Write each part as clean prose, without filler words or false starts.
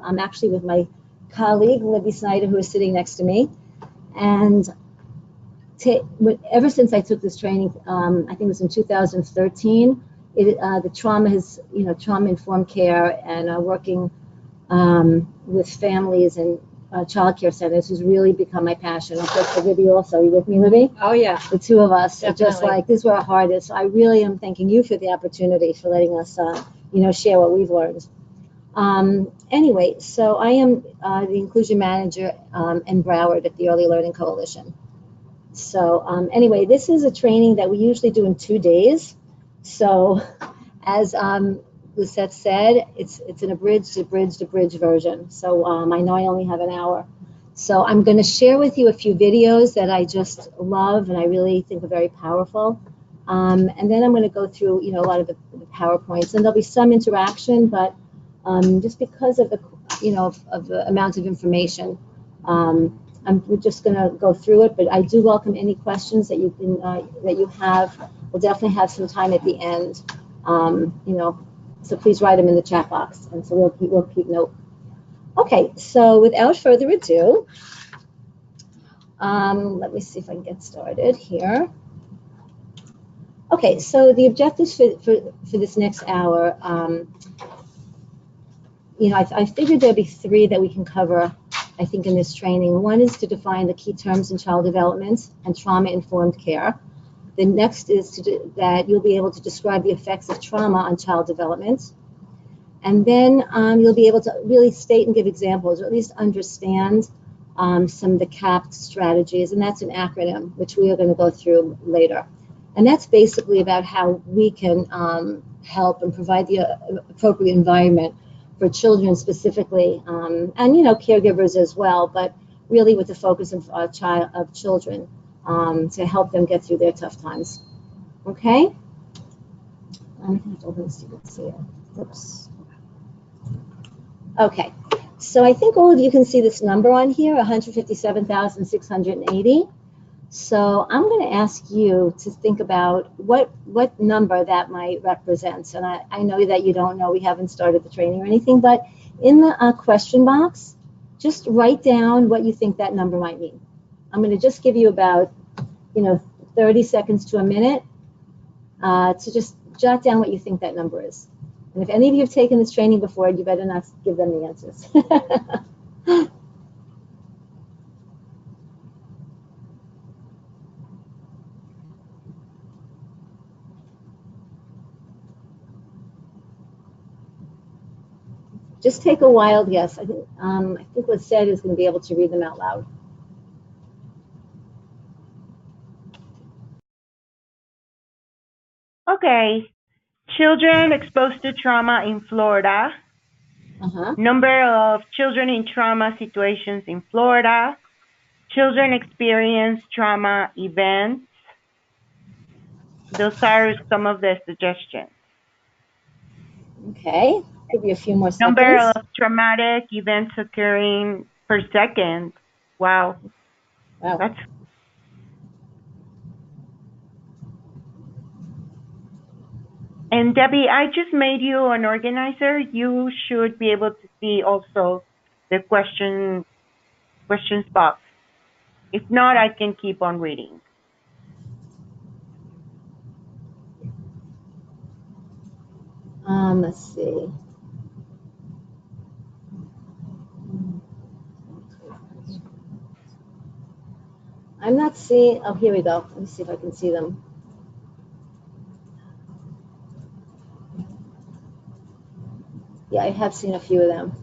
I'm actually with my colleague, Libby Snyder, who is sitting next to me. And ever since I took this training, I think it was in 2013, the trauma-informed care and working with families and child care centers has really become my passion. Of course, for Libby also. Are you with me, Libby? Oh, yeah. The two of us are Definitely. just like, this is where our heart is. So I really am thanking you for the opportunity, for letting us, share what we've learned. Anyway, so I am the inclusion manager in Broward at the Early Learning Coalition. So anyway, this is a training that we usually do in 2 days. So as Lucette said, it's an abridged version. So I know I only have an hour. So I'm going to share with you a few videos that I just love and I really think are very powerful. And then I'm going to go through, a lot of the PowerPoints, and there'll be some interaction, but just because of the, of the amount of information, we're just going to go through it. But I do welcome any questions that you can that you have. We'll definitely have some time at the end, so please write them in the chat box, and so we'll keep note. Okay, so without further ado, let me see if I can get started here. Okay, so the objectives for this next hour, I figured there'd be 3 that we can cover, I think, in this training. One is to define the key terms in child development and trauma-informed care. The next is that you'll be able to describe the effects of trauma on child development. And then you'll be able to really state and give examples, or at least understand some of the CAPT strategies, and that's an acronym, which we are going to go through later. And that's basically about how we can help and provide the appropriate environment for children specifically, and caregivers as well, but really with the focus of children to help them get through their tough times. Okay? I'm going to have to open this so you can see it. Oops. Okay, so I think all of you can see this number on here, 157,680. So I'm going to ask you to think about what number that might represent. And I know that you don't know, we haven't started the training or anything, but in the question box, just write down what you think that number might mean. I'm going to just give you about 30 seconds to a minute to just jot down what you think that number is. And if any of you have taken this training before, you better not give them the answers. Just take a wild guess. I think what said is going to be able to read them out loud. Okay. Children exposed to trauma in Florida. Number of children in trauma situations in Florida. Children experience trauma events. Those are some of the suggestions. Okay. Give you a few more seconds. Number of traumatic events occurring per second. Wow. That's. And Debbie, I just made you an organizer. You should be able to see also the questions box. If not, I can keep on reading. Let's see. I'm not seeing, oh, here we go. Let me see if I can see them. Yeah, I have seen a few of them.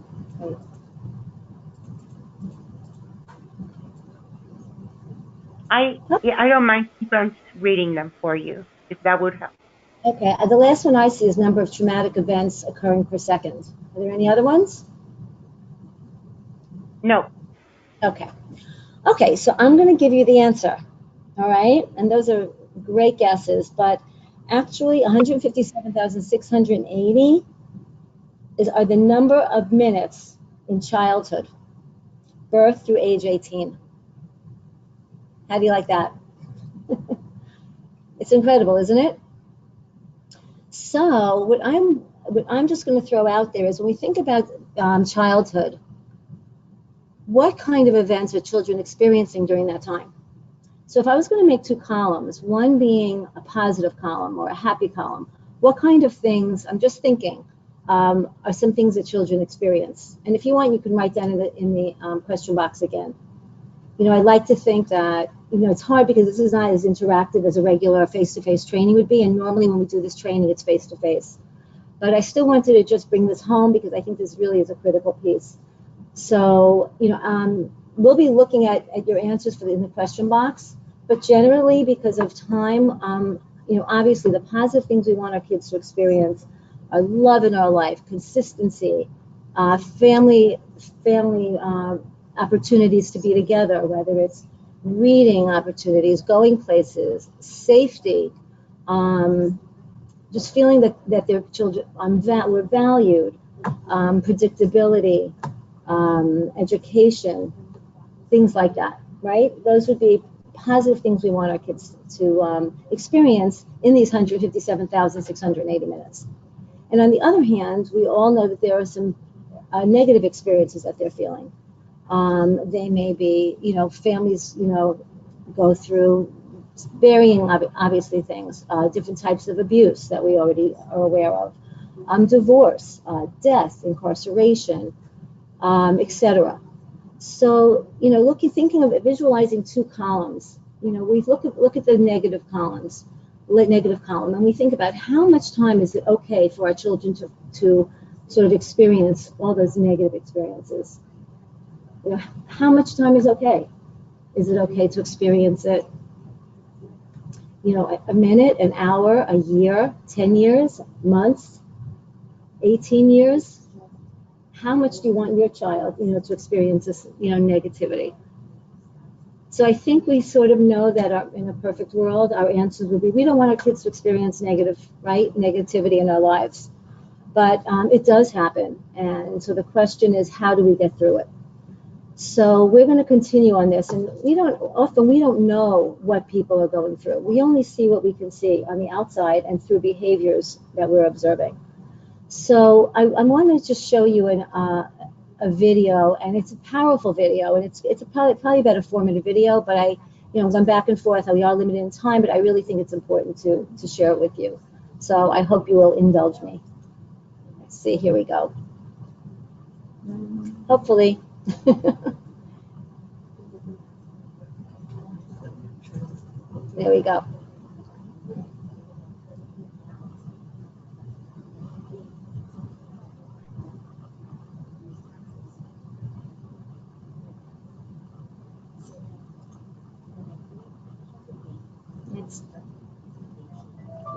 Right. I don't mind keep on reading them for you, if that would help. Okay, the last one I see is number of traumatic events occurring per second. Are there any other ones? No. Okay. Okay, so I'm going to give you the answer. All right, and those are great guesses, but actually 157,680 are the number of minutes in childhood, birth through age 18. How do you like that? It's incredible, isn't it? So what I'm just going to throw out there is when we think about childhood, what kind of events are children experiencing during that time? So if I was going to make two columns, one being a positive column or a happy column, what kind of things, I'm just thinking, are some things that children experience? And if you want, you can write down in the question box again. You know, I like to think that, you know, it's hard because this is not as interactive as a regular face-to-face training would be. And normally when we do this training, it's face-to-face. But I still wanted to just bring this home because I think this really is a critical piece. So, you know, we'll be looking at your answers in the question box. But generally, because of time, you know, obviously the positive things we want our kids to experience are love in our life, consistency, family opportunities to be together, whether it's reading opportunities, going places, safety, just feeling that their children were valued, predictability, education, things like that, right? Those would be positive things we want our kids to experience in these 157,680 minutes. And on the other hand, we all know that there are some negative experiences that they're feeling. They may be, you know, families, you know, go through varying, obviously, things, different types of abuse that we already are aware of, divorce, death, incarceration, etc. So, you know, thinking of visualizing two columns. You know, we look at the negative column, and we think about how much time is it okay for our children to sort of experience all those negative experiences. You know, how much time is okay? Is it okay to experience it, you know, a minute, an hour, a year, 10 years, months, 18 years? How much do you want your child, you know, to experience this, you know, negativity? So I think we sort of know that in a perfect world, our answers would be, we don't want our kids to experience negativity in our lives. But it does happen. And so the question is, how do we get through it? So we're going to continue on this, and we don't know what people are going through. We only see what we can see on the outside and through behaviors that we're observing. So I want to just show you a video, and it's a powerful video, and it's probably about a 4-minute video, but I, you know, went back and forth. We are limited in time, but I really think it's important to share it with you. So I hope you will indulge me. Let's see, here we go. Hopefully. There we go. It's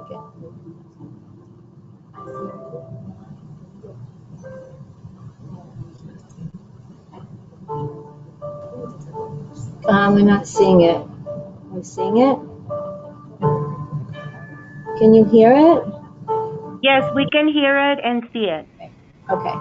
okay. We're not seeing it. We're seeing it. Can you hear it? Yes, we can hear it and see it. Okay.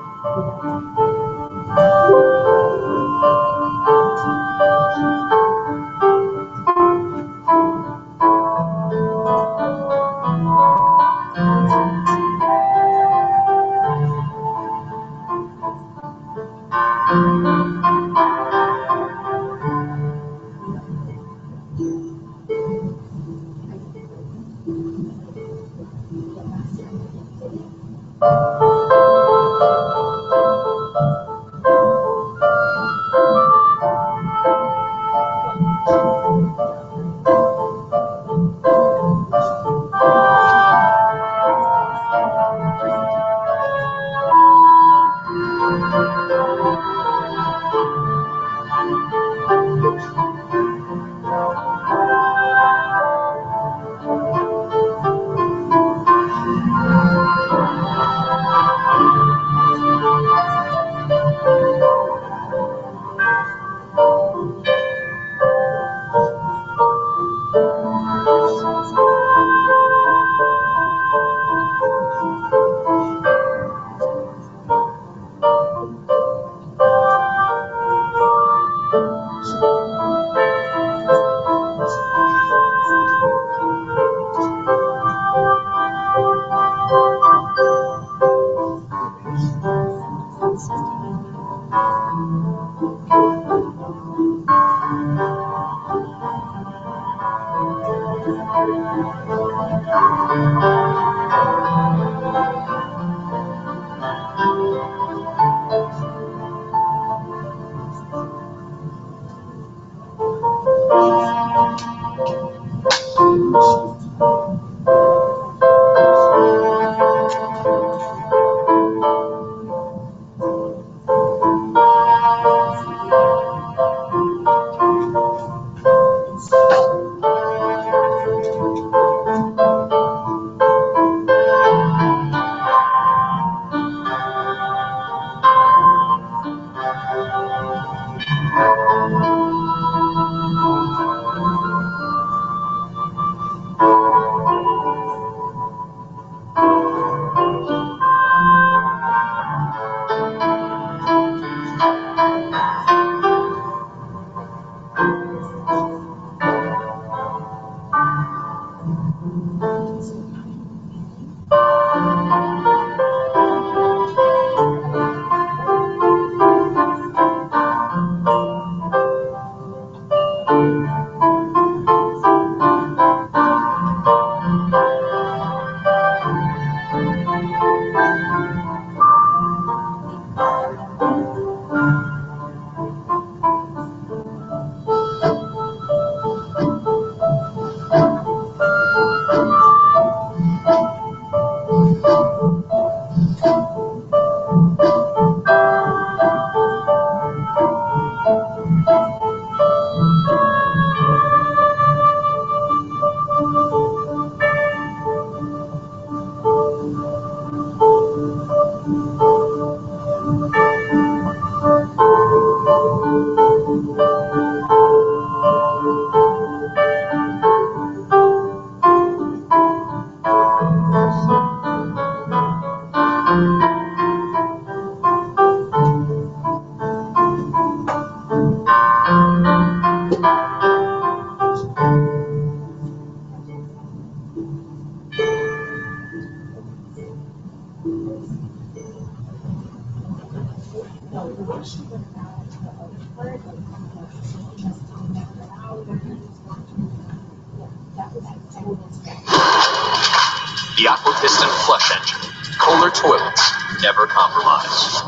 The Aquapiston flush engine. Kohler toilets. Never compromise.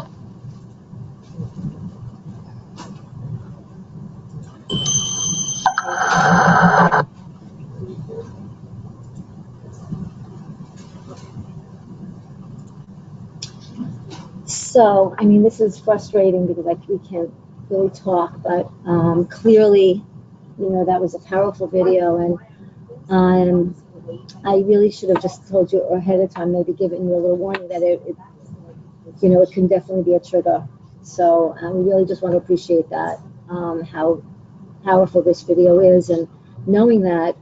So, I mean, this is frustrating because we can't really talk, but clearly, you know, that was a powerful video, and I really should have just told you ahead of time, maybe given you a little warning that it you know, it can definitely be a trigger. So we really just want to appreciate that, how powerful this video is, and knowing that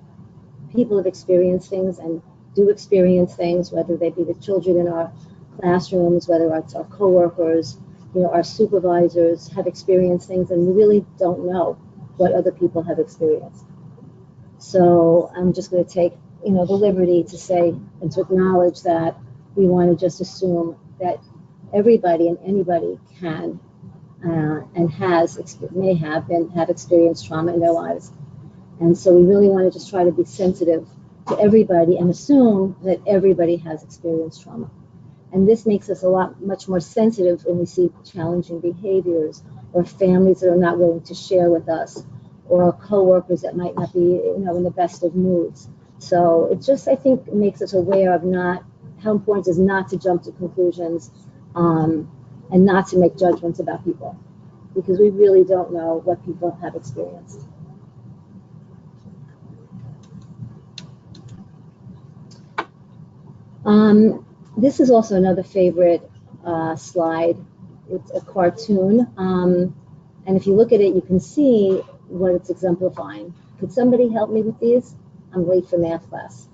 people have experienced things and do experience things, whether they be the children in our classrooms, whether it's our coworkers, you know, our supervisors have experienced things, and we really don't know what other people have experienced. So I'm just going to take, you know, the liberty to say and to acknowledge that we want to just assume that everybody and anybody can and may have experienced trauma in their lives. And so we really want to just try to be sensitive to everybody and assume that everybody has experienced trauma. And this makes us much more sensitive when we see challenging behaviors, or families that are not willing to share with us, or coworkers that might not be, you know, in the best of moods. So it just, I think, makes us aware of how important it is not to jump to conclusions, and not to make judgments about people, because we really don't know what people have experienced. This is also another favorite slide. It's a cartoon, and if you look at it, you can see what it's exemplifying. Could somebody help me with these? I'm late for math class.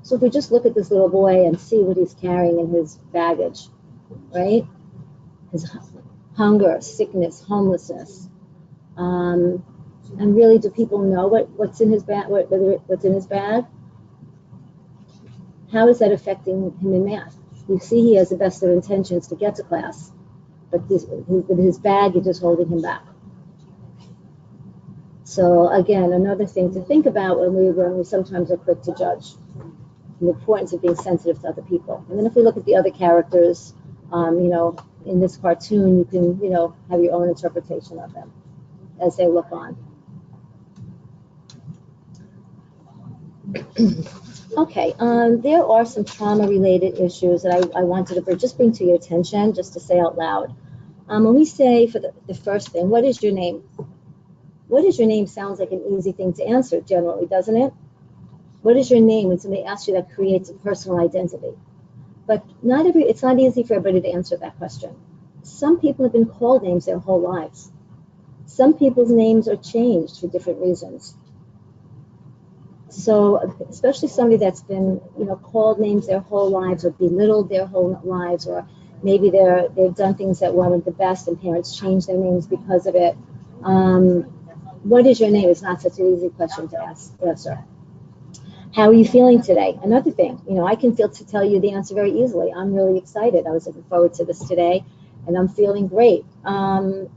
So if we just look at this little boy and see what he's carrying in his baggage, right? His hunger, sickness, homelessness, and really, do people know what's in his bag? What's in his bag? How is that affecting him in math? You see, he has the best of intentions to get to class, but with his baggage is holding him back. So again, another thing to think about when we sometimes are quick to judge, the importance of being sensitive to other people. And then if we look at the other characters, in this cartoon, you can, have your own interpretation of them as they look on. Okay, there are some trauma-related issues that I wanted to bring to your attention, just to say out loud. When we say for the first thing, what is your name? What is your name sounds like an easy thing to answer generally, doesn't it? What is your name? When somebody asks you, that creates a personal identity. But it's not easy for everybody to answer that question. Some people have been called names their whole lives. Some people's names are changed for different reasons. So especially somebody that's been, called names their whole lives or belittled their whole lives, or maybe they've done things that weren't the best and parents changed their names because of it. What is your name is not such an easy question to answer. How are you feeling today? Another thing, I can tell you the answer very easily. I'm really excited. I was looking forward to this today, and I'm feeling great. I'm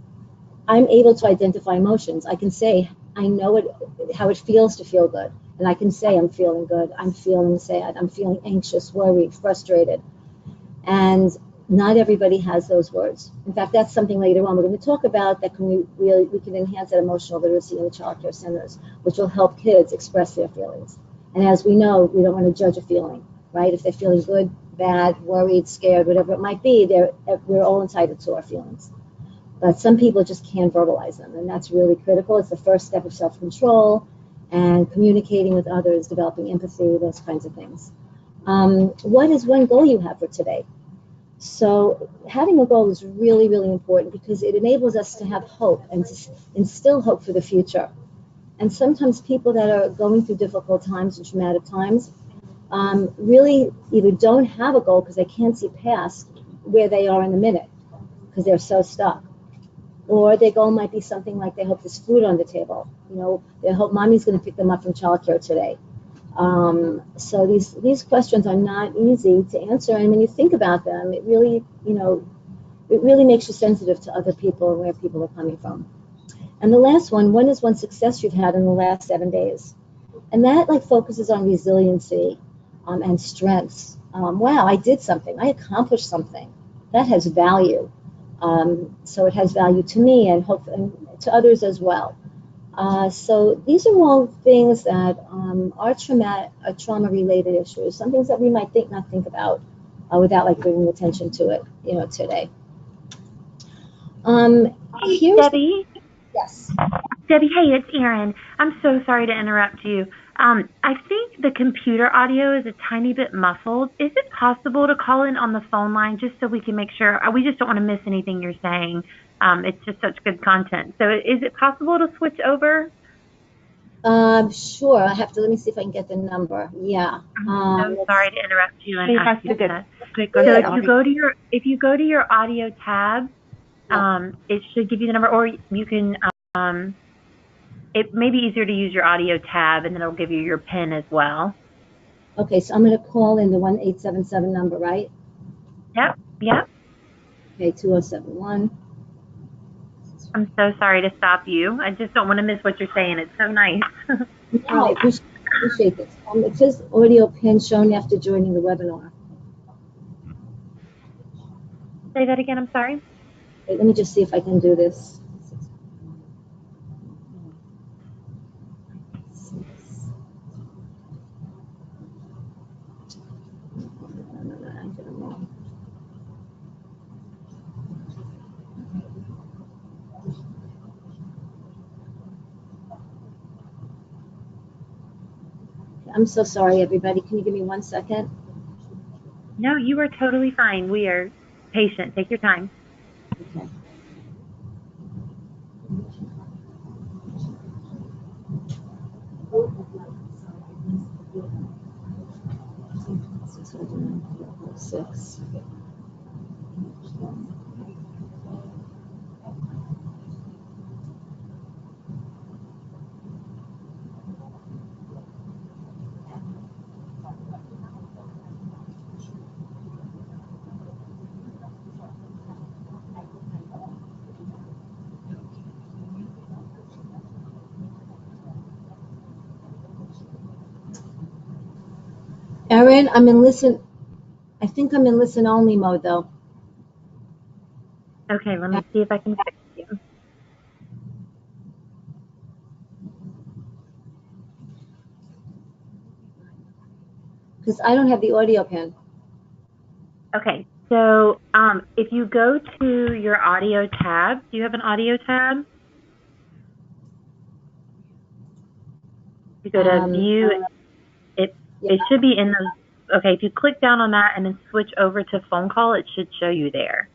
able to identify emotions. I can say, I know how it feels to feel good. And I can say, I'm feeling good. I'm feeling sad. I'm feeling anxious, worried, frustrated. And not everybody has those words. In fact, that's something later on we're going to talk about that we can enhance that emotional literacy in the child care centers, which will help kids express their feelings. And as we know, we don't want to judge a feeling, right? If they're feeling good, bad, worried, scared, whatever it might be, we're all entitled to our feelings. But some people just can't verbalize them, and that's really critical. It's the first step of self-control and communicating with others, developing empathy, those kinds of things. What is one goal you have for today? So having a goal is really, really important because it enables us to have hope and to instill hope for the future. And sometimes people that are going through difficult times and traumatic times really either don't have a goal because they can't see past where they are in the minute because they're so stuck. Or their goal might be something like they hope there's food on the table. They hope mommy's going to pick them up from childcare today. So these questions are not easy to answer, and when you think about them, it really makes you sensitive to other people and where people are coming from. And the last one, when is one success you've had in the last 7 days? And that focuses on resiliency and strengths. Wow, I did something. I accomplished something. That has value. So it has value to me and to others as well. So these are all things that are trauma-related issues, some things that we might not think about without bringing attention to it, today. Debbie? Yes. Debbie, hey, it's Erin. I'm so sorry to interrupt you. I think the computer audio is a tiny bit muffled. Is it possible to call in on the phone line just so we can make sure? We just don't want to miss anything you're saying. It's just such good content. So is it possible to switch over? Sure. Let me see if I can get the number. Yeah. I'm so sorry to interrupt you and ask you that. Go ahead. So if you go to your audio tab, it should give you the number, or you can. It may be easier to use your audio tab, and then it'll give you your PIN as well. Okay, so I'm going to call in the 1-877 number, right? Yep. Okay, 2071. I'm so sorry to stop you. I just don't want to miss what you're saying. It's so nice. I appreciate this. It says audio PIN shown after joining the webinar. Say that again, I'm sorry. Wait, let me just see if I can do this. I'm so sorry, everybody. Can you give me 1 second? No, you are totally fine. We are patient. Take your time. Okay. Six. Erin, I'm in listen. I think I'm in listen only mode though. Okay, let me see if I can fix you. Because I don't have the audio pin. Okay, so if you go to your audio tab, do you have an audio tab? You go to view, it should be in those. Okay, if you click down on that and then switch over to phone call, it should show you there.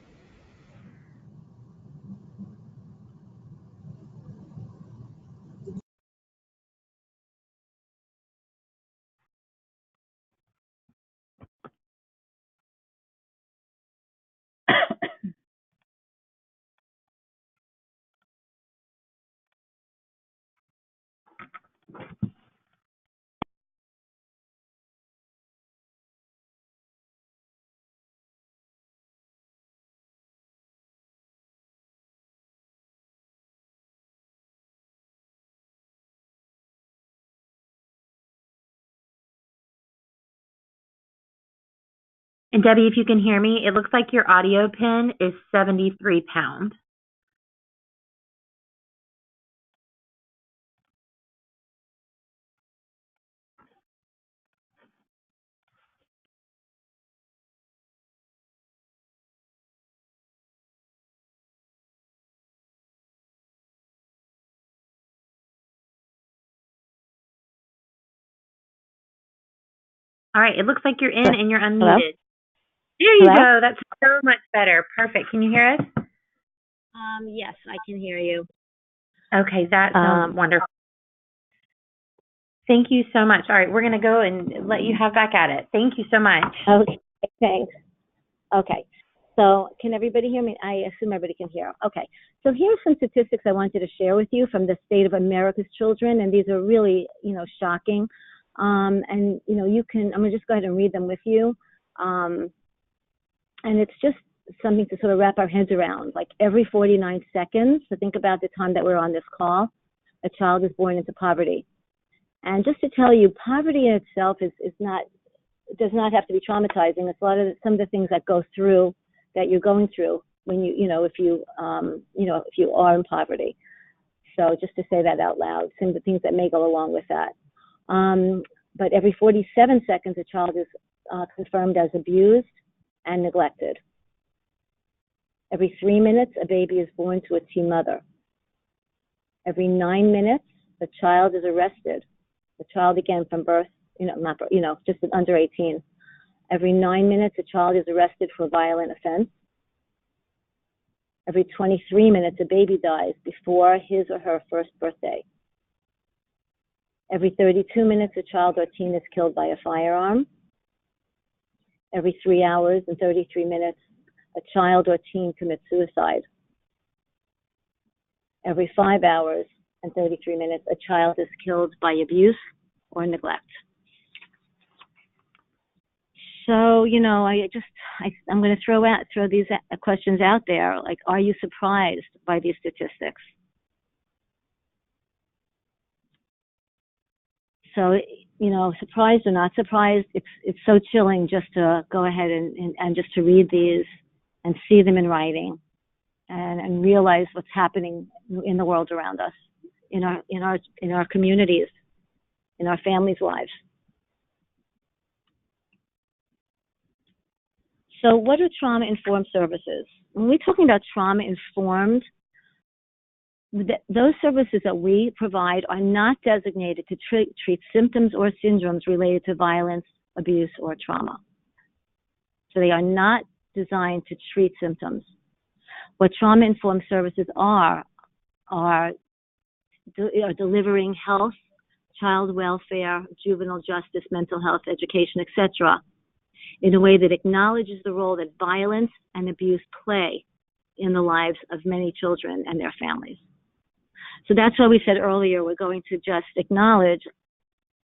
And Debbie, if you can hear me, it looks like your audio pin is 73 pounds. All right, it looks like you're in and you're unmuted. Hello? There you Hello? go. That's so much better. Perfect. Can you hear us? Yes, I can hear you. Okay, that sounds wonderful. Thank you so much. All right, we're going to go and let you have back at it. Thank you so much. Okay, thanks. Okay, so can everybody hear me? I assume everybody can hear. Okay, so here's some statistics I wanted to share with you from the state of America's children, and these are really, shocking. And, you can, I'm going to just go ahead and read them with you. And it's just something to sort of wrap our heads around. Like every 49 seconds, so think about the time that we're on this call, a child is born into poverty. And just to tell you, poverty in itself is not, does not have to be traumatizing. It's some of the things that go through, that you're going through when if you are in poverty. So just to say that out loud, some of the things that may go along with that. But every 47 seconds, a child is confirmed as abused and neglected. Every 3 minutes, a baby is born to a teen mother. Every 9 minutes, a child is arrested. A child, again, from birth, just under 18. Every 9 minutes, a child is arrested for a violent offense. Every 23 minutes, a baby dies before his or her first birthday. Every 32 minutes, a child or teen is killed by a firearm. Every 3 hours and 33 minutes, a child or teen commits suicide. Every 5 hours and 33 minutes, a child is killed by abuse or neglect. So, I'm going to throw these questions out there. Like, are you surprised by these statistics? So, surprised or not surprised, it's so chilling just to go ahead and just to read these and see them in writing and realize what's happening in the world around us, in our communities, in our families' lives. So what are trauma-informed services? When we're talking about trauma-informed, those services that we provide are not designated to treat symptoms or syndromes related to violence, abuse, or trauma. So they are not designed to treat symptoms. What trauma-informed services are delivering health, child welfare, juvenile justice, mental health, education, etc., in a way that acknowledges the role that violence and abuse play in the lives of many children and their families. So that's why we said earlier we're going to just acknowledge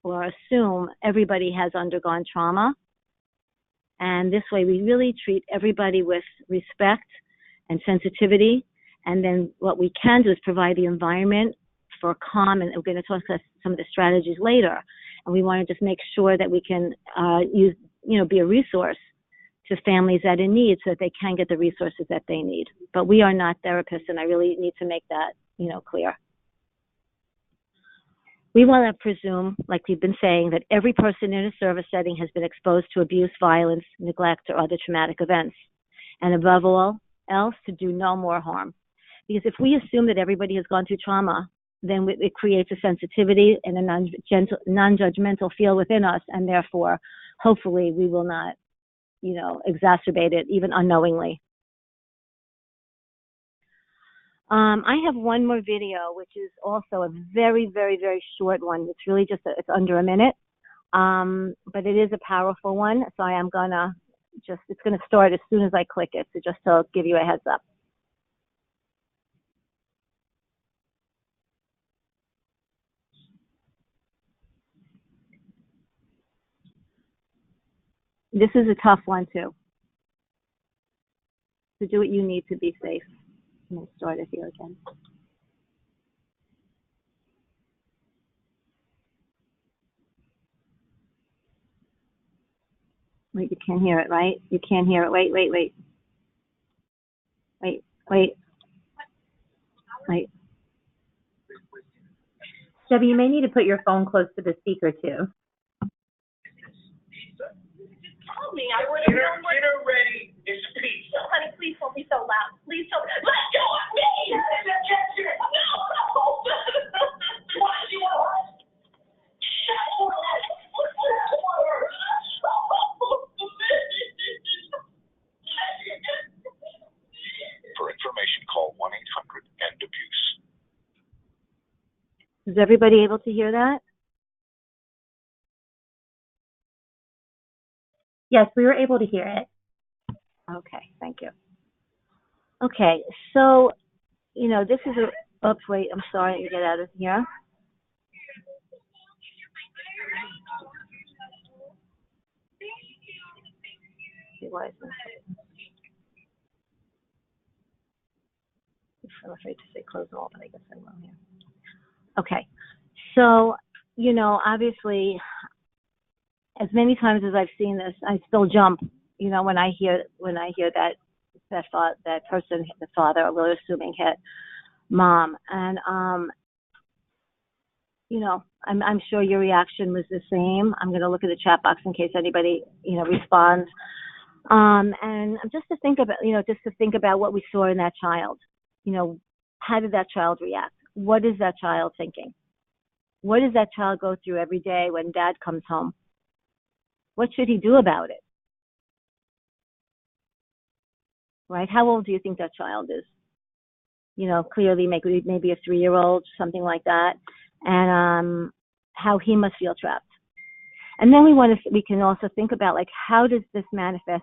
or assume everybody has undergone trauma. And this way we really treat everybody with respect and sensitivity. And then what we can do is provide the environment for calm, and we're going to talk about some of the strategies later. And we want to just make sure that we can be a resource to families that are in need so that they can get the resources that they need. But we are not therapists, and I really need to make that, clear. We want to presume, like we've been saying, that every person in a service setting has been exposed to abuse, violence, neglect, or other traumatic events. And above all else, to do no more harm. Because if we assume that everybody has gone through trauma, then it creates a sensitivity and a non-judgmental feel within us, and therefore, hopefully, we will not, exacerbate it, even unknowingly. I have one more video, which is also a very, very, very short one. It's really just, it's under a minute, but it is a powerful one. So I am gonna it's gonna start as soon as I click it. So just to give you a heads up. This is a tough one too. To do what you need to be safe. I'm gonna start it here again. Wait, you can't hear it, right? You can't hear it. Wait. Debbie, you may need to put your phone close to the speaker too. Dinner ready. It's pizza. Honey, please don't be so loud. Please don't. Let go of me! No! Why do you want? For information, call 1-800-END-ABUSE. Is everybody able to hear that? Yes, we were able to hear it. Okay, thank you. Okay, so, this is a, oops, wait, I'm sorry, let me get out of here. I'm afraid to say close all, but I guess I will here. Okay, so, obviously, as many times as I've seen this, I still jump, when I hear that person, the father, we're assuming, hit mom. And, I'm sure your reaction was the same. I'm going to look at the chat box in case anybody, responds. And just to think about what we saw in that child. How did that child react? What is that child thinking? What does that child go through every day when dad comes home? What should he do about it? Right? How old do you think that child is? Clearly maybe a 3-year-old, something like that. And how he must feel trapped. And then we can also think about, how does this manifest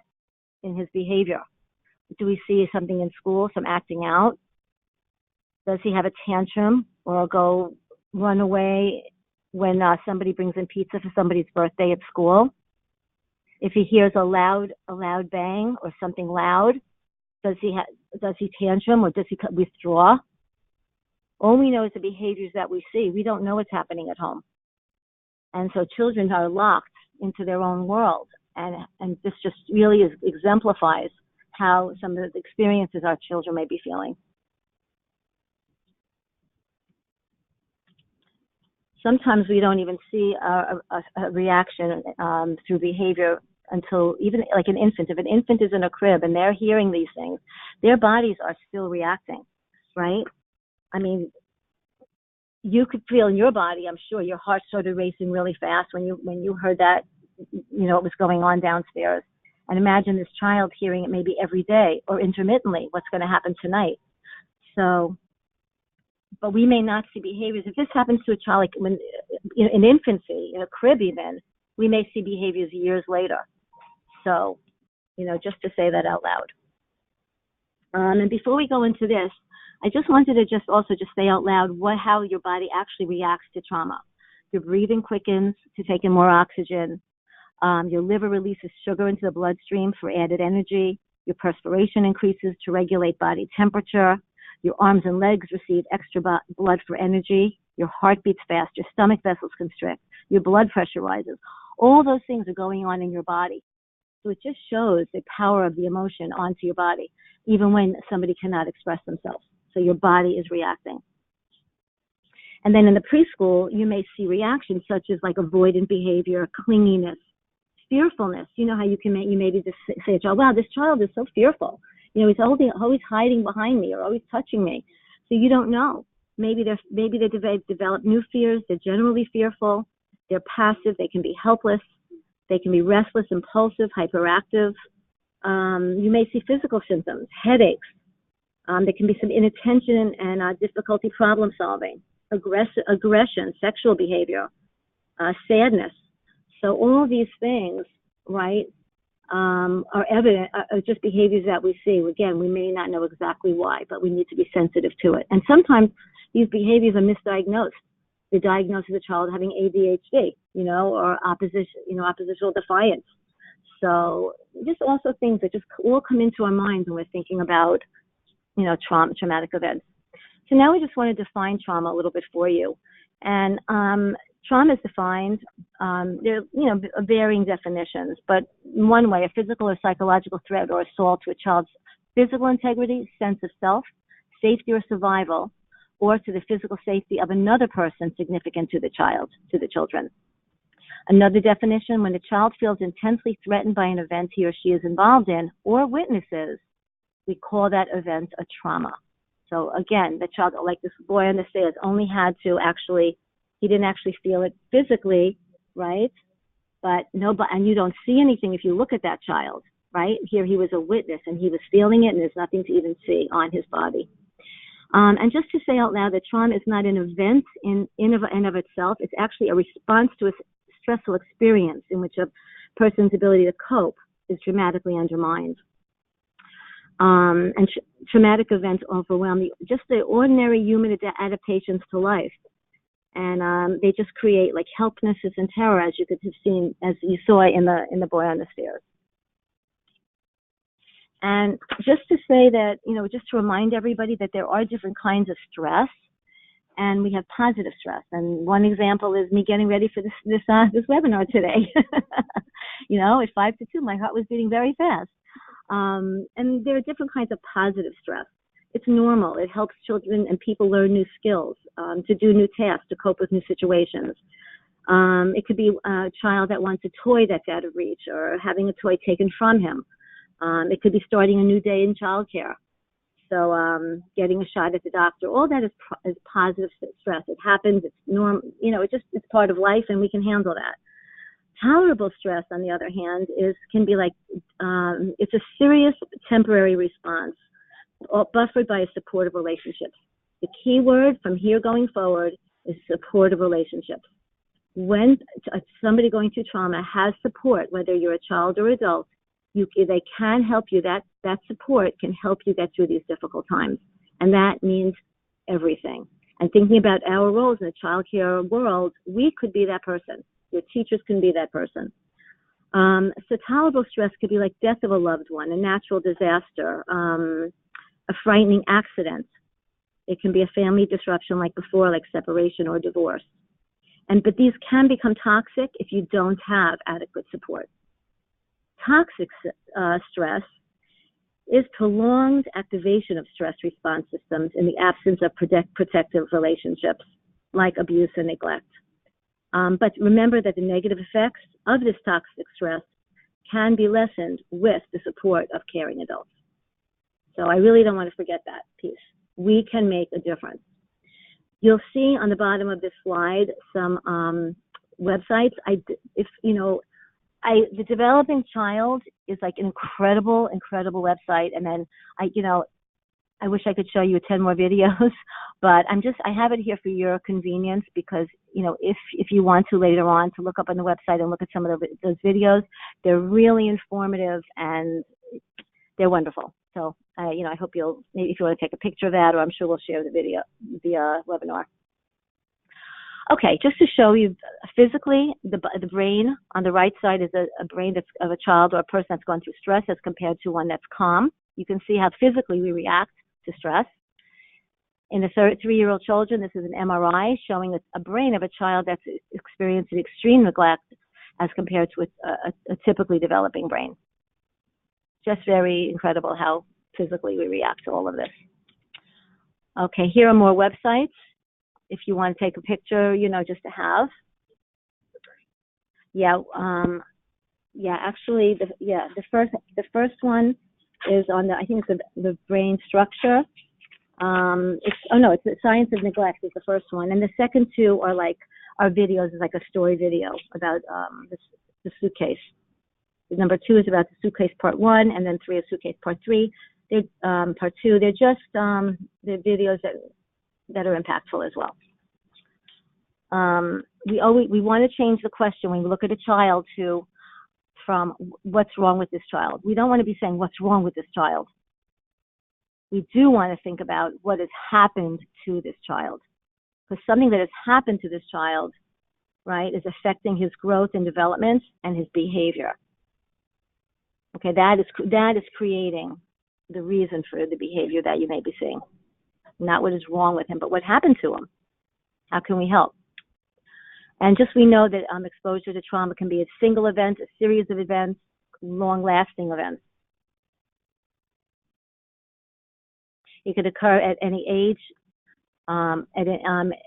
in his behavior? Do we see something in school, some acting out? Does he have a tantrum or go run away when somebody brings in pizza for somebody's birthday at school? If he hears a loud bang or something loud, does he tantrum or does he withdraw? All we know is the behaviors that we see. We don't know what's happening at home. And so children are locked into their own world. And this just really exemplifies how some of the experiences our children may be feeling. Sometimes we don't even see a reaction through behavior until even like an infant. If an infant is in a crib and they're hearing these things, their bodies are still reacting, right? I mean, you could feel in your body, I'm sure, your heart started racing really fast when you heard that, what was going on downstairs. And imagine this child hearing it maybe every day or intermittently, what's going to happen tonight. So, but we may not see behaviors. If this happens to a child, like when in infancy, in a crib even, we may see behaviors years later. So, just to say that out loud. And before we go into this, I just wanted to just say out loud how your body actually reacts to trauma. Your breathing quickens to take in more oxygen. Your liver releases sugar into the bloodstream for added energy. Your perspiration increases to regulate body temperature. Your arms and legs receive extra blood for energy. Your heart beats fast. Your stomach vessels constrict. Your blood pressure rises. All those things are going on in your body. So it just shows the power of the emotion onto your body, even when somebody cannot express themselves. So your body is reacting. And then in the preschool, you may see reactions such as like avoidant behavior, clinginess, fearfulness. You know how you maybe just say, "Oh, wow, this child is so fearful. He's always hiding behind me or always touching me." So you don't know. Maybe they develop new fears. They're generally fearful. They're passive. They can be helpless. They can be restless, impulsive, hyperactive. You may see physical symptoms, headaches. There can be some inattention and difficulty problem solving, aggression, sexual behavior, sadness. So all these things, right, are evident, are just behaviors that we see. Again, we may not know exactly why, but we need to be sensitive to it. And sometimes these behaviors are misdiagnosed. They diagnose the child having ADHD, or oppositional defiance. So just also things that just all come into our minds when we're thinking about, traumatic events. So now we just want to define trauma a little bit for you. And trauma is defined, there are, varying definitions, but one way, a physical or psychological threat or assault to a child's physical integrity, sense of self, safety or survival, or to the physical safety of another person significant to the children. Another definition, when a child feels intensely threatened by an event he or she is involved in or witnesses, we call that event a trauma. So again, the child, like this boy on the stairs, he didn't actually feel it physically, right? But and you don't see anything if you look at that child, right? Here he was a witness and he was feeling it and there's nothing to even see on his body. And just to say out loud that trauma is not an event in and of itself. It's actually a response to a stressful experience in which a person's ability to cope is dramatically undermined. And traumatic events overwhelm just the ordinary human adaptations to life. And they just create like helplessness and terror, as you could have seen, as you saw in the boy on the stairs. And just to say that, just to remind everybody that there are different kinds of stress, and we have positive stress. And one example is me getting ready for this webinar today. At 5 to 2, my heart was beating very fast. And there are different kinds of positive stress. It's normal. It helps children and people learn new skills, to do new tasks, to cope with new situations. It could be a child that wants a toy that's out of reach or having a toy taken from him. It could be starting a new day in childcare. So getting a shot at the doctor, all that is positive stress. It happens. It's normal. It's part of life, and we can handle that. Tolerable stress, on the other hand, can be like it's a serious temporary response, buffered by a supportive relationships. The key word from here going forward is supportive relationships. When somebody going through trauma has support, whether you're a child or adult, they can help you. That support can help you get through these difficult times. And that means everything. And thinking about our roles in the child care world, we could be that person. Your teachers can be that person. So tolerable stress could be like death of a loved one, a natural disaster, a frightening accident. It can be a family disruption like before, like separation or divorce. But these can become toxic if you don't have adequate support. Toxic stress is prolonged activation of stress response systems in the absence of protective relationships like abuse and neglect. But remember that the negative effects of this toxic stress can be lessened with the support of caring adults. So I really don't want to forget that piece. We can make a difference. You'll see on the bottom of this slide some websites. The Developing Child is like an incredible website. And then I wish I could show you 10 more videos, but I have it here for your convenience because, if you want to later on to look up on the website and look at some of those videos, they're really informative and they're wonderful. So, I hope maybe if you want to take a picture of that, or I'm sure we'll share the video, the webinar. Okay, just to show you physically, the brain on the right side is a brain that's of a child or a person that's gone through stress as compared to one that's calm. You can see how physically we react to stress. In the 3-year-old children, this is an MRI showing a brain of a child that's experiencing extreme neglect as compared to a typically developing brain. Just very incredible how physically we react to all of this. Okay, here are more websites if you want to take a picture, you know, just to have. Yeah, actually, the first one is on I think it's the brain structure. It's the science of neglect is the first one, and the second two are videos, is like a story video about the suitcase. Number 2 is about the suitcase part 1, and then 3 is suitcase part 3. They're part 2. They're just they're videos that are impactful as well. We want to change the question when we look at a child from what's wrong with this child. We don't want to be saying what's wrong with this child. We do want to think about what has happened to this child, because something that has happened to this child, right, is affecting his growth and development and his behavior. Okay, that is creating the reason for the behavior that you may be seeing. Not what is wrong with him, but what happened to him. How can we help? And just we know that exposure to trauma can be a single event, a series of events, long-lasting events. It could occur at any age, at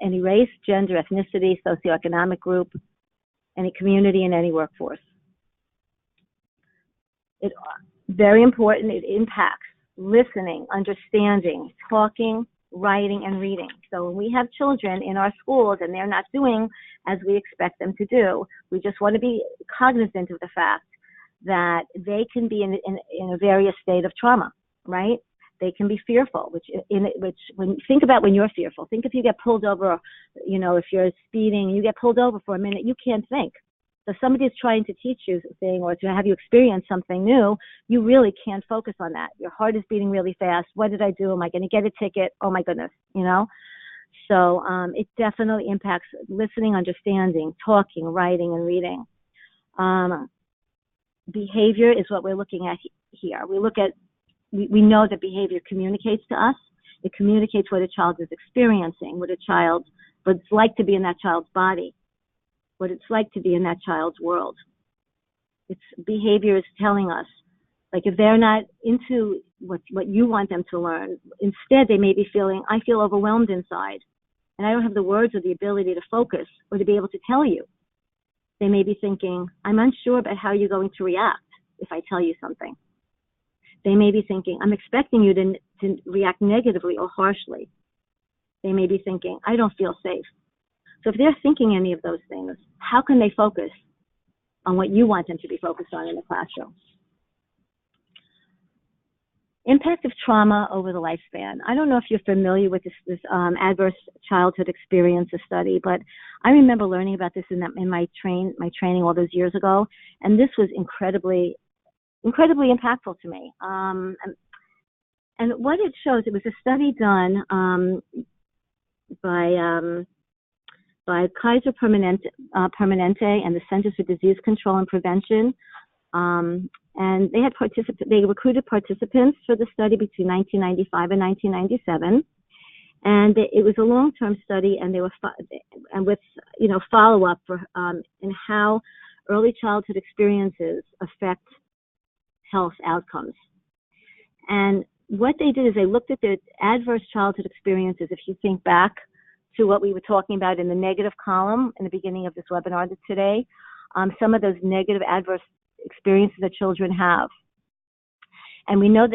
any race, gender, ethnicity, socioeconomic group, any community, and any workforce. It's very important. It impacts listening, understanding, talking, writing, and reading. So when we have children in our schools and they're not doing as we expect them to do, we just want to be cognizant of the fact that they can be in a various state of trauma, right? They can be fearful, which when think about when you're fearful, think if you get pulled over, you know, if you're speeding, you get pulled over for a minute, you can't think. So somebody's trying to teach you something or to have you experience something new, you really can't focus on that. Your heart is beating really fast. What did I do? Am I going to get a ticket? Oh my goodness, you know? So it definitely impacts listening, understanding, talking, writing, and reading. Behavior is what we're looking at here. We know that behavior communicates to us. It communicates what a child is experiencing, what it's like to be in that child's body, what it's like to be in that child's world. Its behavior is telling us, like if they're not into what you want them to learn, instead they may be feeling, I feel overwhelmed inside, and I don't have the words or the ability to focus or to be able to tell you. They may be thinking, I'm unsure about how you're going to react if I tell you something. They may be thinking, I'm expecting you to react negatively or harshly. They may be thinking, I don't feel safe. So if they're thinking any of those things, how can they focus on what you want them to be focused on in the classroom? Impact of trauma over the lifespan. I don't know if you're familiar with this adverse childhood experience study, but I remember learning about this in my training all those years ago, and this was incredibly impactful to me. And what it shows, it was a study done by Kaiser Permanente and the Centers for Disease Control and Prevention. And they recruited participants for the study between 1995 and 1997. And it was a long-term study, and they were with follow-up for in how early childhood experiences affect health outcomes. And what they did is they looked at the adverse childhood experiences. If you think back to what we were talking about in the negative column in the beginning of this webinar today, some of those negative adverse experiences that children have. And we know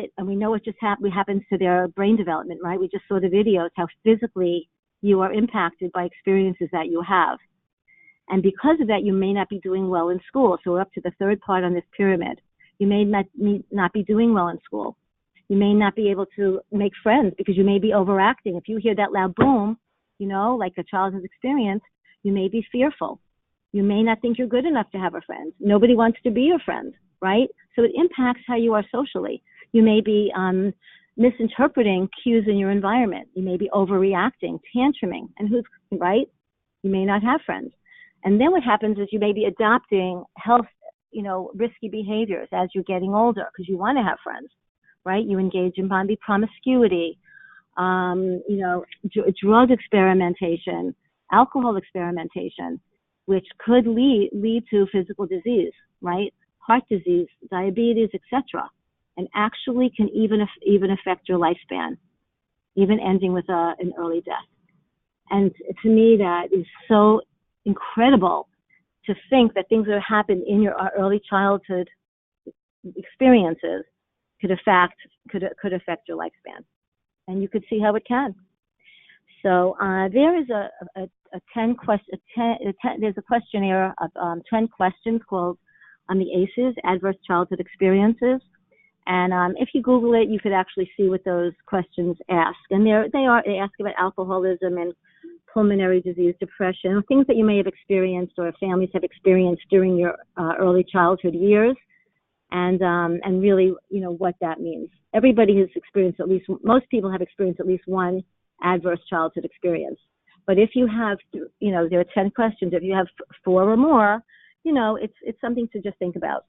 what just happens to their brain development, right? We just saw the videos, how physically you are impacted by experiences that you have. And because of that, you may not be doing well in school. So we're up to the third part on this pyramid. You may not be doing well in school. You may not be able to make friends because you may be overacting. If you hear that loud boom, like a child has experienced, you may be fearful. You may not think you're good enough to have a friend. Nobody wants to be your friend, right? So it impacts how you are socially. You may be misinterpreting cues in your environment. You may be overreacting, tantruming, and right? You may not have friends. And then what happens is you may be adopting health, risky behaviors as you're getting older because you want to have friends, right? You engage in body promiscuity, drug experimentation, alcohol experimentation, which could lead to physical disease, right? Heart disease, diabetes, etc., and actually can even affect your lifespan, even ending with an early death. And to me, that is so incredible to think that things that happen in your early childhood experiences could affect your lifespan, and you could see how it can. So there is there's a questionnaire of 10 questions called the ACEs, Adverse Childhood Experiences. And if you Google it, you could actually see what those questions ask. And they ask about alcoholism and pulmonary disease, depression, things that you may have experienced or families have experienced during your early childhood years, and really, what that means. Everybody has experienced most people have experienced at least one adverse childhood experience. But if you have, there are 10 questions. If you have 4 or more, it's something to just think about.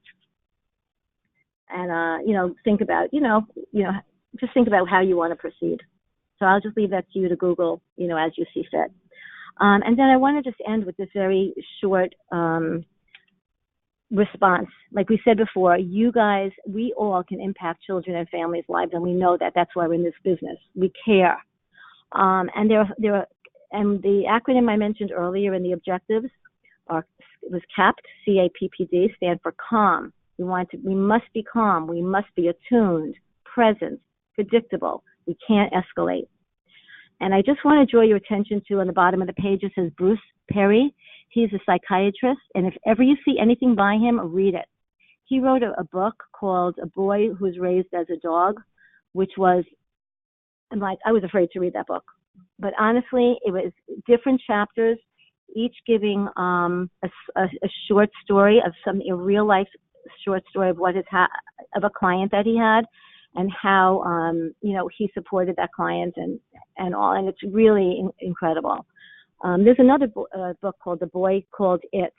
And, just think about how you want to proceed. So I'll just leave that to you to Google, as you see fit. And then I want to just end with this very short response. Like we said before, you guys, we all can impact children and families' lives, and we know that. That's why we're in this business. We care. And the acronym I mentioned earlier in the objectives was CAPPD, C-A-P-P-D, stand for calm. We must be calm. We must be attuned, present, predictable. We can't escalate. And I just want to draw your attention to, on the bottom of the page, it says Bruce Perry. He's a psychiatrist, and if ever you see anything by him, read it. He wrote a book called A Boy Who Was Raised as a Dog, which was, I was afraid to read that book. But honestly, it was different chapters, each giving a short story of a real life short story of of a client that he had, and how he supported that client and all, and it's really incredible. There's another book called The Boy Called It.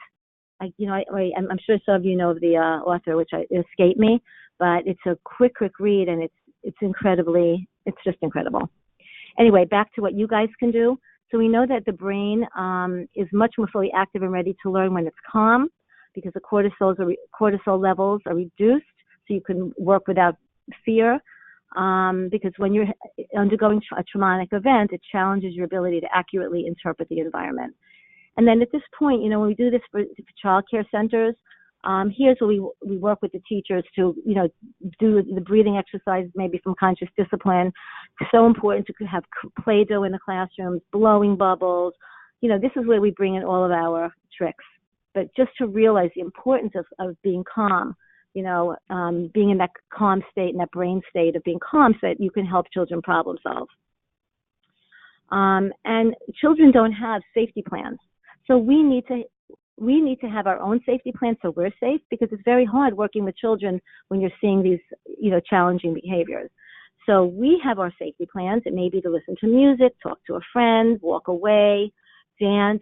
I'm sure some of you know of the author, which it escaped me, but it's a quick read, and it's just incredible. Anyway, back to what you guys can do. So we know that the brain is much more fully active and ready to learn when it's calm, because the cortisol levels are reduced, so you can work without fear. Because when you're undergoing a traumatic event, it challenges your ability to accurately interpret the environment. And then at this point, when we do this for child care centers, here's where we work with the teachers to, do the breathing exercises, maybe some conscious discipline. It's so important to have Play-Doh in the classrooms, blowing bubbles. This is where we bring in all of our tricks. But just to realize the importance of being calm, being in that calm state, in that brain state of being calm, so that you can help children problem solve. And children don't have safety plans. So we need to have our own safety plan so we're safe, because it's very hard working with children when you're seeing these, challenging behaviors. So we have our safety plans. It may be to listen to music, talk to a friend, walk away, dance,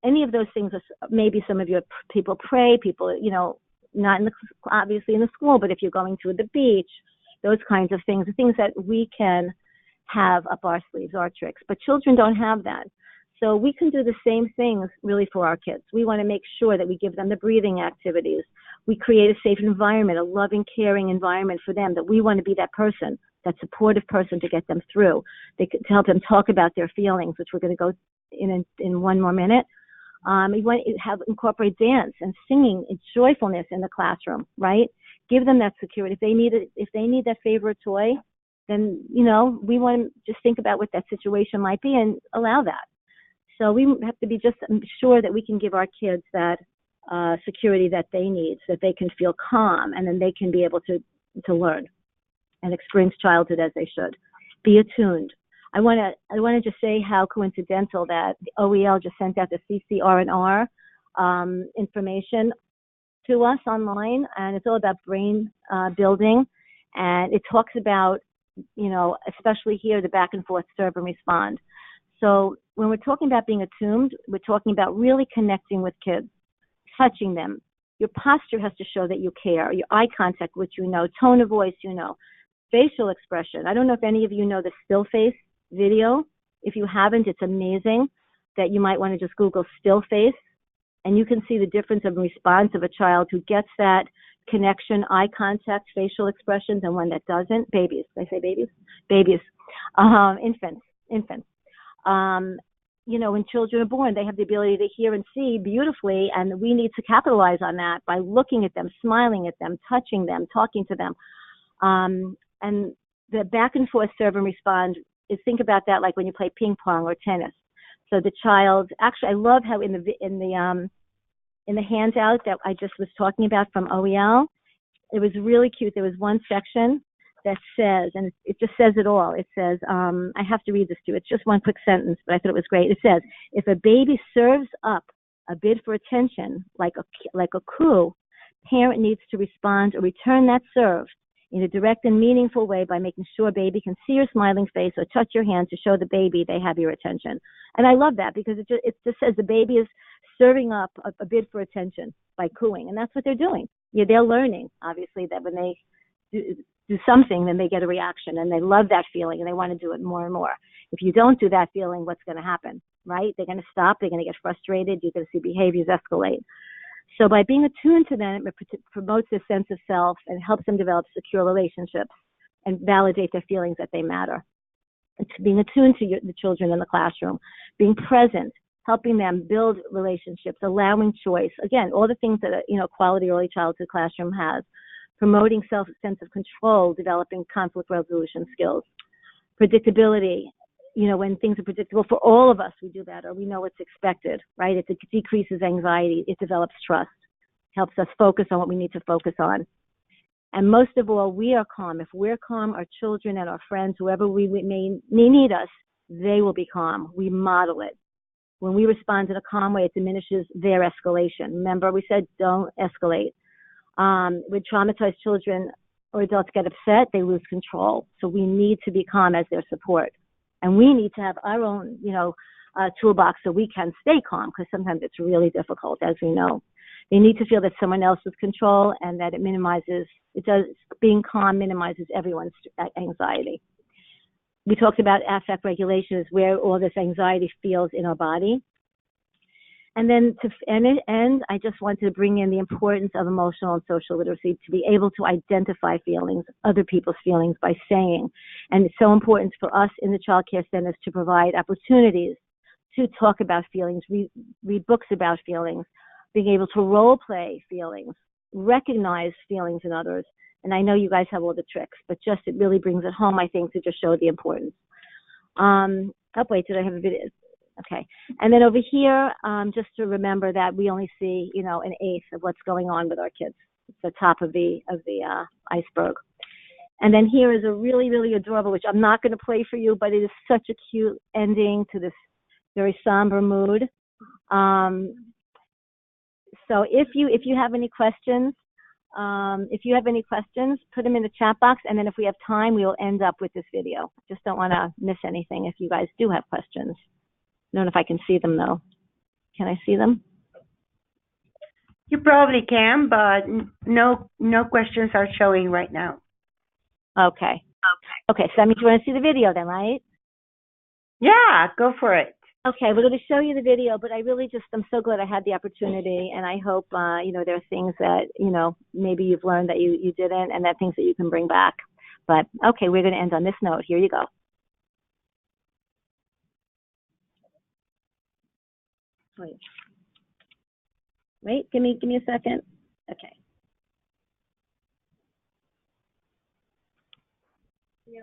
any of those things. Maybe some of your people pray, people, not obviously in the school, but if you're going to the beach, those kinds of things, the things that we can have up our sleeves, our tricks. But children don't have that. So we can do the same things really for our kids. We want to make sure that we give them the breathing activities. We create a safe environment, a loving, caring environment for them, that we want to be that person, that supportive person to get them through, to help them talk about their feelings, which we're going to go in one more minute. We want to incorporate dance and singing and joyfulness in the classroom, right? Give them that security. If they need that favorite toy, then, we want to just think about what that situation might be and allow that. So we have to be just sure that we can give our kids that security that they need, so that they can feel calm, and then they can be able to learn and experience childhood as they should. Be attuned. I want to just say how coincidental that the OEL just sent out the CCR&R information to us online, and it's all about brain building, and it talks about, especially here, the back and forth serve and respond. So when we're talking about being attuned, we're talking about really connecting with kids, touching them. Your posture has to show that you care. Your eye contact, which tone of voice, facial expression. I don't know if any of you know the still face video. If you haven't, it's amazing. That you might want to just Google still face, and you can see the difference of response of a child who gets that connection, eye contact, facial expressions, and one that doesn't. Babies. Did I say babies? Babies. Infants. You know, when children are born, they have the ability to hear and see beautifully, and we need to capitalize on that by looking at them, smiling at them, touching them, talking to them. And the back and forth serve and respond is, think about that like when you play ping pong or tennis. So the child, actually, I love how in the handout that I just was talking about from OEL, it was really cute. There was one section that says, and it just says it all. It says, I have to read this to you. It's just one quick sentence, but I thought it was great. It says, if a baby serves up a bid for attention, like a coo, parent needs to respond or return that serve in a direct and meaningful way by making sure baby can see your smiling face or touch your hand to show the baby they have your attention. And I love that because it just says the baby is serving up a bid for attention by cooing, and that's what they're doing. Yeah, they're learning, obviously, that when they do something, then they get a reaction, and they love that feeling, and they want to do it more and more. If you don't do that feeling, what's going to happen, right? They're going to stop. They're going to get frustrated. You're going to see behaviors escalate. So by being attuned to them, it promotes a sense of self and helps them develop secure relationships and validate their feelings that they matter. It's being attuned to the children in the classroom, being present, helping them build relationships, allowing choice. Again, all the things that a quality early childhood classroom has. Promoting sense of control, developing conflict resolution skills. Predictability, when things are predictable for all of us, we do better. We know what's expected, right? It decreases anxiety. It develops trust. Helps us focus on what we need to focus on. And most of all, we are calm. If we're calm, our children and our friends, whoever we may need us, they will be calm. We model it. When we respond in a calm way, it diminishes their escalation. Remember, we said don't escalate. When traumatized children or adults get upset, they lose control. So we need to be calm as their support. And we need to have our own, toolbox so we can stay calm, because sometimes it's really difficult, as we know. They need to feel that someone else is control and that being calm minimizes everyone's anxiety. We talked about affect regulation is where all this anxiety feels in our body. And then to end, I just wanted to bring in the importance of emotional and social literacy, to be able to identify feelings, other people's feelings, by saying. And it's so important for us in the child care centers to provide opportunities to talk about feelings, read books about feelings, being able to role play feelings, recognize feelings in others. And I know you guys have all the tricks, but just it really brings it home, I think, to just show the importance. Wait, did I have a video? Okay. And then over here, just to remember that we only see, an eighth of what's going on with our kids. It's the top of the iceberg. And then here is a really, really adorable, which I'm not going to play for you, but it is such a cute ending to this very somber mood. So if you have any questions, put them in the chat box, and then if we have time, we will end up with this video. Just don't want to miss anything if you guys do have questions. I don't know if I can see them, though. Can I see them? You probably can, but no questions are showing right now. Okay, so that means you want to see the video then, right? Yeah, go for it. Okay, we're going to show you the video, but I'm so glad I had the opportunity, and I hope, there are things that, maybe you've learned that you didn't, and that things that you can bring back. But, okay, we're going to end on this note. Here you go. Wait, give me a second. Okay. Yeah.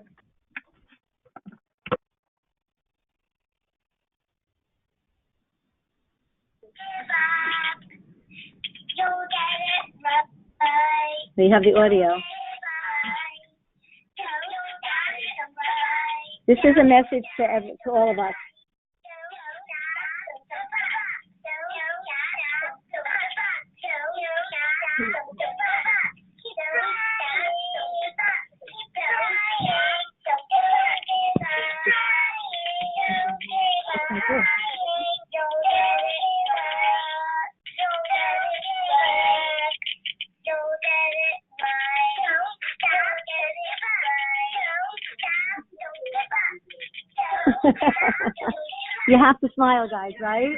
So you have the audio. This is a message to all of us. You have to smile, guys, right?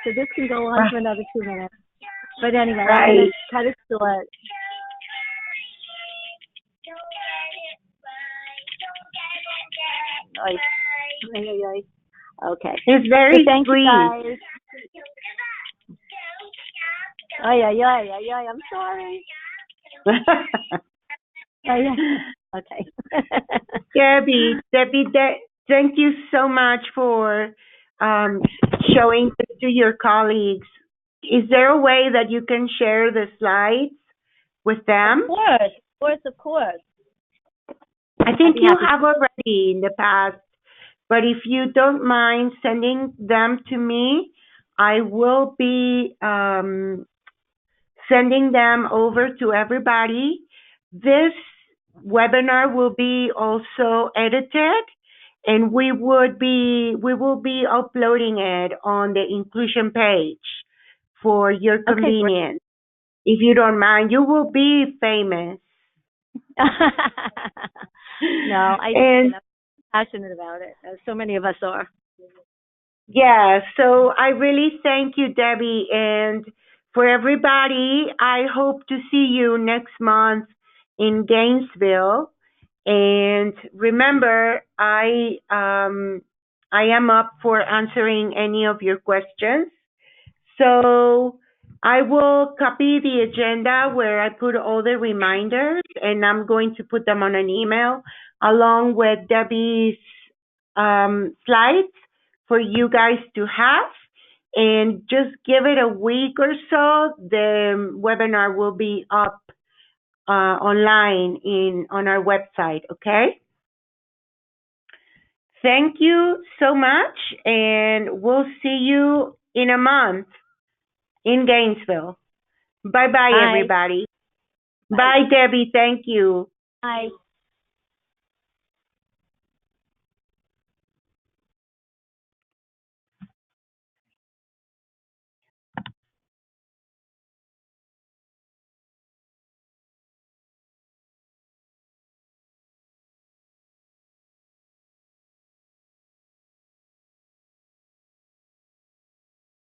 So this can go on for another 2 minutes. But anyway, I'm going to cut it short. Okay. It's very thank sweet. You guys. I'm sorry. Okay. Debbie, thank you so much for showing this to your colleagues. Is there a way that you can share the slides with them? Of course. I think you have already in the past, but if you don't mind sending them to me, I will be sending them over to everybody. This webinar will be also edited, and we will be uploading it on the inclusion page for your convenience. If you don't mind, you will be famous. No, I'm passionate about it, as so many of us are. Yeah, so I really thank you, Debbie, and for everybody, I hope to see you next month in Gainesville. And remember, I am up for answering any of your questions. So I will copy the agenda where I put all the reminders, and I'm going to put them on an email along with Debbie's slides for you guys to have. And just give it a week or so, the webinar will be up online on our website, okay? Thank you so much, and we'll see you in a month in Gainesville. Bye-bye, everybody. Bye, Debbie. Thank you. Bye.